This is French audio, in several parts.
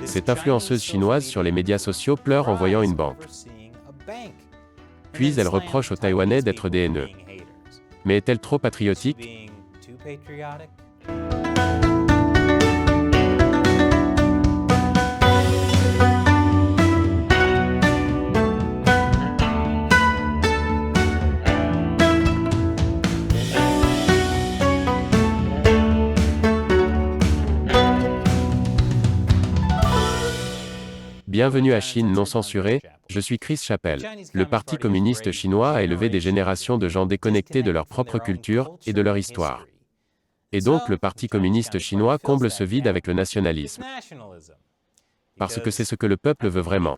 Cette influenceuse chinoise sur les médias sociaux pleure en voyant une banque. Puis elle reproche aux Taïwanais d'être des haineux. Mais est-elle trop patriotique? Bienvenue à Chine non censurée, je suis Chris Chappell. Le Parti communiste chinois a élevé des générations de gens déconnectés de leur propre culture et de leur histoire. Et donc le Parti communiste chinois comble ce vide avec le nationalisme. Parce que c'est ce que le peuple veut vraiment.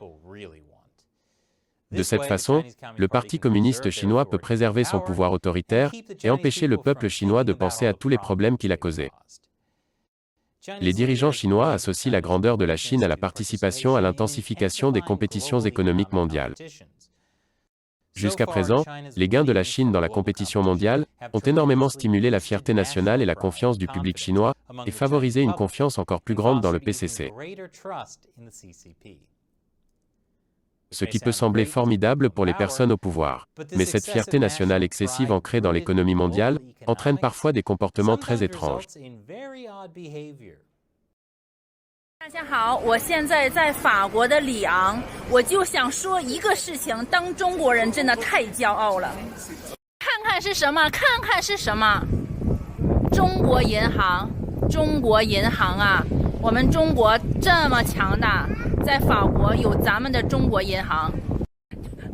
De cette façon, le Parti communiste chinois peut préserver son pouvoir autoritaire et empêcher le peuple chinois de penser à tous les problèmes qu'il a causés. Les dirigeants chinois associent la grandeur de la Chine à la participation à l'intensification des compétitions économiques mondiales. Jusqu'à présent, les gains de la Chine dans la compétition mondiale ont énormément stimulé la fierté nationale et la confiance du public chinois, et favorisé une confiance encore plus grande dans le PCC. Ce qui peut sembler formidable pour les personnes au pouvoir. Mais cette fierté nationale excessive ancrée dans l'économie mondiale entraîne parfois des comportements très étranges. 大家好，我现在在法国的里昂，我就想说一个事情：当中国人真的太骄傲了。看看是什么？看看是什么？中国银行，中国银行啊！我们中国这么强大，在法国有咱们的中国银行，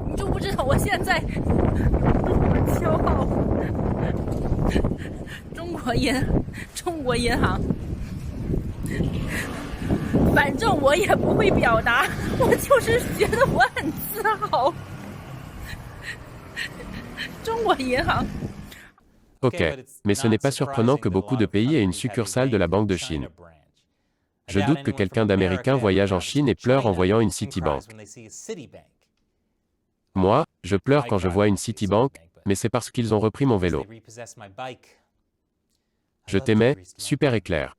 你就不知道我现在多么骄傲。中国银行。反正我也不会表达，我就是觉得我很自豪。中国银行。Ok, mais ce n'est pas surprenant que beaucoup de pays aient une succursale de la Banque de Chine. Je doute que quelqu'un d'américain voyage en Chine et pleure en voyant une Citibank. Moi, je pleure quand je vois une Citibank, mais c'est parce qu'ils ont repris mon vélo. Je t'aimais, super éclair.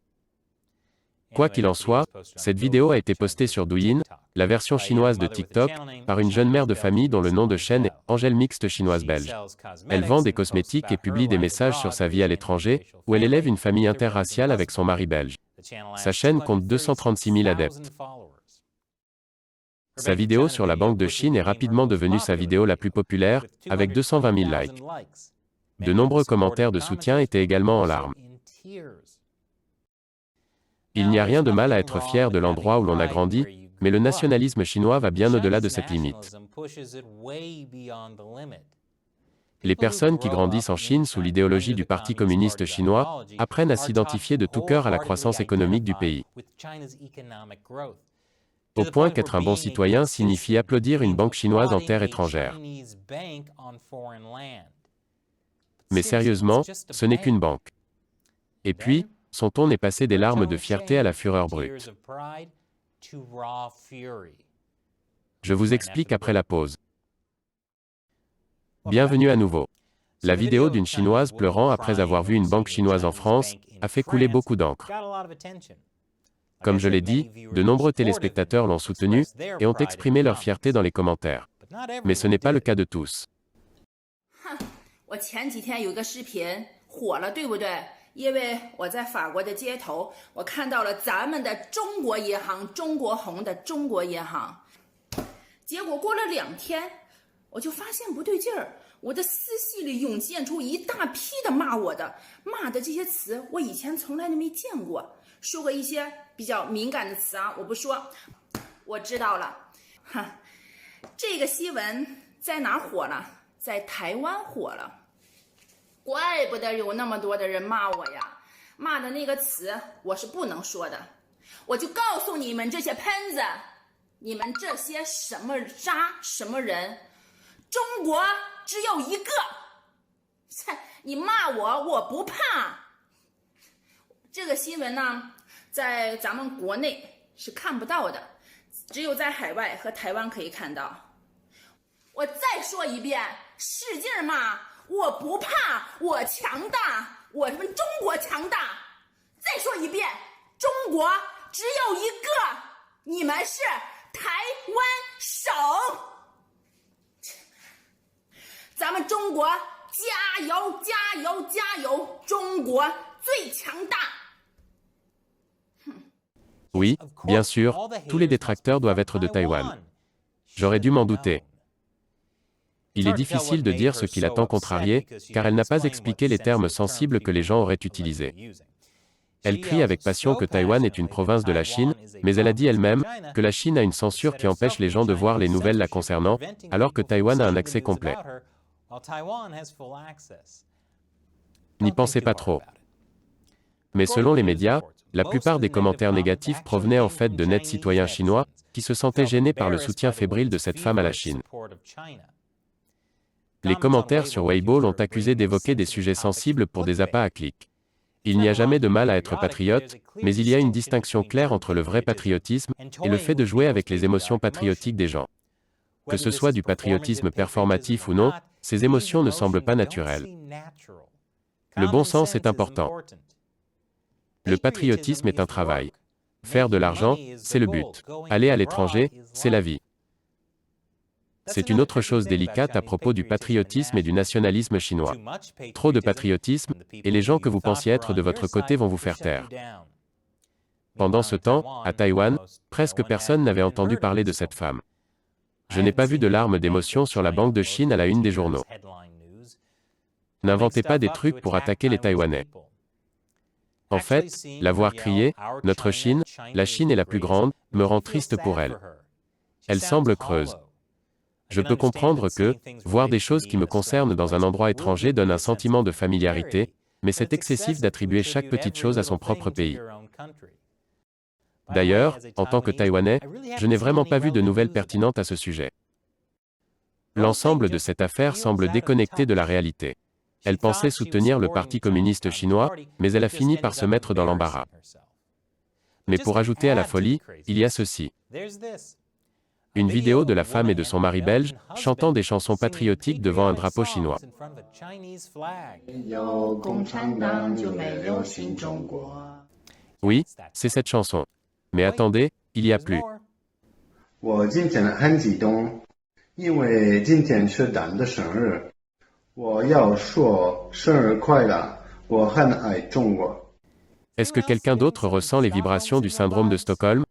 Quoi qu'il en soit, cette vidéo a été postée sur Douyin, la version chinoise de TikTok, par une jeune mère de famille dont le nom de chaîne est Angèle Mixte Chinoise Belge. Elle vend des cosmétiques et publie des messages sur sa vie à l'étranger, où elle élève une famille interraciale avec son mari belge. Sa chaîne compte 236 000 adeptes. Sa vidéo sur la Banque de Chine est rapidement devenue sa vidéo la plus populaire, avec 220 000 likes. De nombreux commentaires de soutien étaient également en larmes. Il n'y a rien de mal à être fier de l'endroit où l'on a grandi, mais le nationalisme chinois va bien au-delà de cette limite. Les personnes qui grandissent en Chine sous l'idéologie du Parti communiste chinois apprennent à s'identifier de tout cœur à la croissance économique du pays. Au point qu'être un bon citoyen signifie applaudir une banque chinoise en terre étrangère. Mais sérieusement, ce n'est qu'une banque. Et puis, son ton est passé des larmes de fierté à la fureur brute. Je vous explique après la pause. Bienvenue à nouveau. La vidéo d'une Chinoise pleurant après avoir vu une banque chinoise en France a fait couler beaucoup d'encre. Comme je l'ai dit, de nombreux téléspectateurs l'ont soutenu et ont exprimé leur fierté dans les commentaires. Mais ce n'est pas le cas de tous. 因为我在法国的街头，我看到了咱们的中国银行，中国红的中国银行。结果过了2天，我就发现不对劲儿，我的私系里涌现出一大批的骂的这些词，我以前从来都没见过。说过一些比较敏感的词啊，我不说。我知道了，哈，这个新闻在哪火了？在台湾火了。 怪不得有那么多的人骂我呀！骂的那个词我是不能说的，我就告诉你们这些喷子，你们这些什么渣什么人，中国只有一个，你骂我不怕。这个新闻呢，在咱们国内是看不到的，只有在海外和台湾可以看到。我再说一遍，使劲骂！ 我不怕，我强大，我们中国强大。再说一遍，中国只有一个。你们是台湾省。咱们中国加油加油加油！中国最强大。Oui, bien sûr, tous les détracteurs doivent être de Taïwan. J'aurais dû m'en douter. Il est difficile de dire ce qui l'a tant contrariée, car elle n'a pas expliqué les termes sensibles que les gens auraient utilisés. Elle crie avec passion que Taïwan est une province de la Chine, mais elle a dit elle-même que la Chine a une censure qui empêche les gens de voir les nouvelles la concernant, alors que Taïwan a un accès complet. N'y pensez pas trop. Mais selon les médias, la plupart des commentaires négatifs provenaient en fait de nets citoyens chinois, qui se sentaient gênés par le soutien fébrile de cette femme à la Chine. Les commentaires sur Weibo l'ont accusé d'évoquer des sujets sensibles pour des appâts à clics. Il n'y a jamais de mal à être patriote, mais il y a une distinction claire entre le vrai patriotisme et le fait de jouer avec les émotions patriotiques des gens. Que ce soit du patriotisme performatif ou non, ces émotions ne semblent pas naturelles. Le bon sens est important. Le patriotisme est un travail. Faire de l'argent, c'est le but. Aller à l'étranger, c'est la vie. C'est une autre chose délicate à propos du patriotisme et du nationalisme chinois. Trop de patriotisme, et les gens que vous pensiez être de votre côté vont vous faire taire. Pendant ce temps, à Taïwan, presque personne n'avait entendu parler de cette femme. Je n'ai pas vu de larmes d'émotion sur la Banque de Chine à la une des journaux. N'inventez pas des trucs pour attaquer les Taïwanais. En fait, la voir crier « Notre Chine, la Chine est la plus grande » me rend triste pour elle. Elle semble creuse. Je peux comprendre que, voir des choses qui me concernent dans un endroit étranger donne un sentiment de familiarité, mais c'est excessif d'attribuer chaque petite chose à son propre pays. D'ailleurs, en tant que Taïwanais, je n'ai vraiment pas vu de nouvelles pertinentes à ce sujet. L'ensemble de cette affaire semble déconnecté de la réalité. Elle pensait soutenir le Parti communiste chinois, mais elle a fini par se mettre dans l'embarras. Mais pour ajouter à la folie, il y a ceci. Une vidéo de la femme et de son mari belge chantant des chansons patriotiques devant un drapeau chinois. Oui, c'est cette chanson. Mais attendez, il y a plus. Est-ce que quelqu'un d'autre ressent les vibrations du syndrome de Stockholm?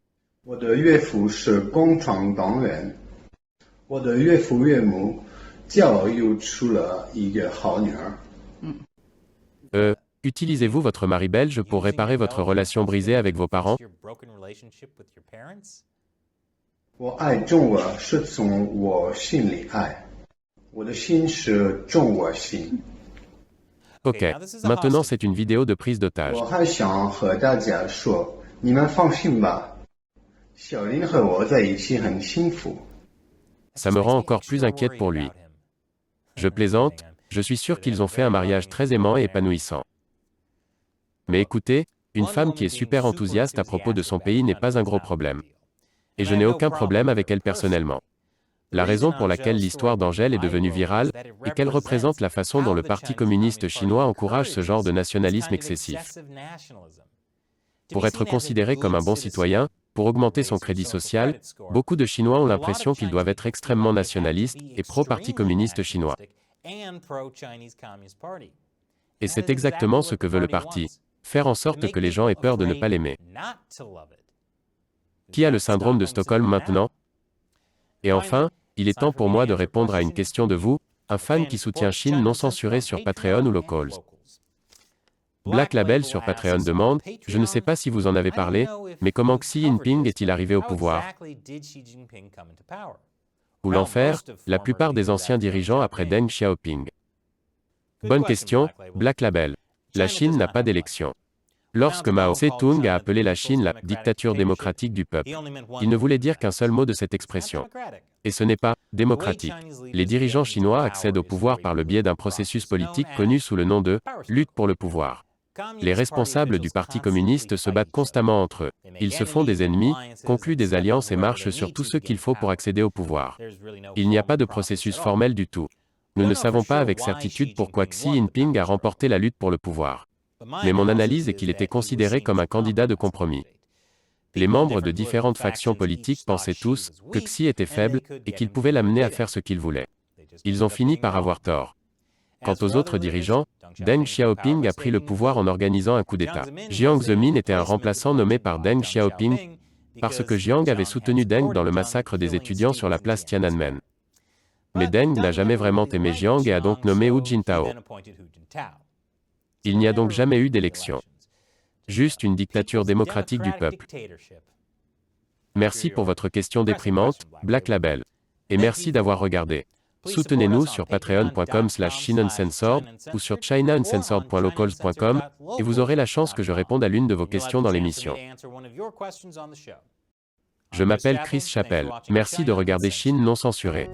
Utilisez-vous votre mari belge pour réparer votre relation brisée avec vos parents? Ok, maintenant c'est une vidéo de prise d'otage. Ça me rend encore plus inquiète pour lui. Je plaisante, je suis sûr qu'ils ont fait un mariage très aimant et épanouissant. Mais écoutez, une femme qui est super enthousiaste à propos de son pays n'est pas un gros problème. Et je n'ai aucun problème avec elle personnellement. La raison pour laquelle l'histoire d'Angèle est devenue virale est qu'elle représente la façon dont le Parti communiste chinois encourage ce genre de nationalisme excessif. Pour être considéré comme un bon citoyen, pour augmenter son crédit social, beaucoup de Chinois ont l'impression qu'ils doivent être extrêmement nationalistes et pro-Parti communiste chinois. Et c'est exactement ce que veut le parti, faire en sorte que les gens aient peur de ne pas l'aimer. Qui a le syndrome de Stockholm maintenant? Et enfin, il est temps pour moi de répondre à une question de vous, un fan qui soutient Chine non censuré sur Patreon ou Locals. Black Label sur Patreon demande, je ne sais pas si vous en avez parlé, mais comment Xi Jinping est-il arrivé au pouvoir? Ou l'enfer, la plupart des anciens dirigeants après Deng Xiaoping. Bonne question, Black Label. La Chine n'a pas d'élection. Lorsque Mao Tse-tung a appelé la Chine la « dictature démocratique du peuple », il ne voulait dire qu'un seul mot de cette expression. Et ce n'est pas « démocratique ». Les dirigeants chinois accèdent au pouvoir par le biais d'un processus politique connu sous le nom de « lutte pour le pouvoir ». Les responsables du Parti communiste se battent constamment entre eux. Ils se font des ennemis, concluent des alliances et marchent sur tout ce qu'il faut pour accéder au pouvoir. Il n'y a pas de processus formel du tout. Nous ne savons pas avec certitude pourquoi Xi Jinping a remporté la lutte pour le pouvoir. Mais mon analyse est qu'il était considéré comme un candidat de compromis. Les membres de différentes factions politiques pensaient tous que Xi était faible et qu'il pouvait l'amener à faire ce qu'il voulait. Ils ont fini par avoir tort. Quant aux autres dirigeants, Deng Xiaoping a pris le pouvoir en organisant un coup d'État. Jiang Zemin était un remplaçant nommé par Deng Xiaoping parce que Jiang avait soutenu Deng dans le massacre des étudiants sur la place Tiananmen. Mais Deng n'a jamais vraiment aimé Jiang et a donc nommé Hu Jintao. Il n'y a donc jamais eu d'élection. Juste une dictature démocratique du peuple. Merci pour votre question déprimante, Black Label. Et merci d'avoir regardé. Soutenez-nous sur patreon.com/ChinaUncensored ou sur ChinaUncensored.locals.com et vous aurez la chance que je réponde à l'une de vos questions dans l'émission. Je m'appelle Chris Chappell. Merci de regarder Chine non censurée.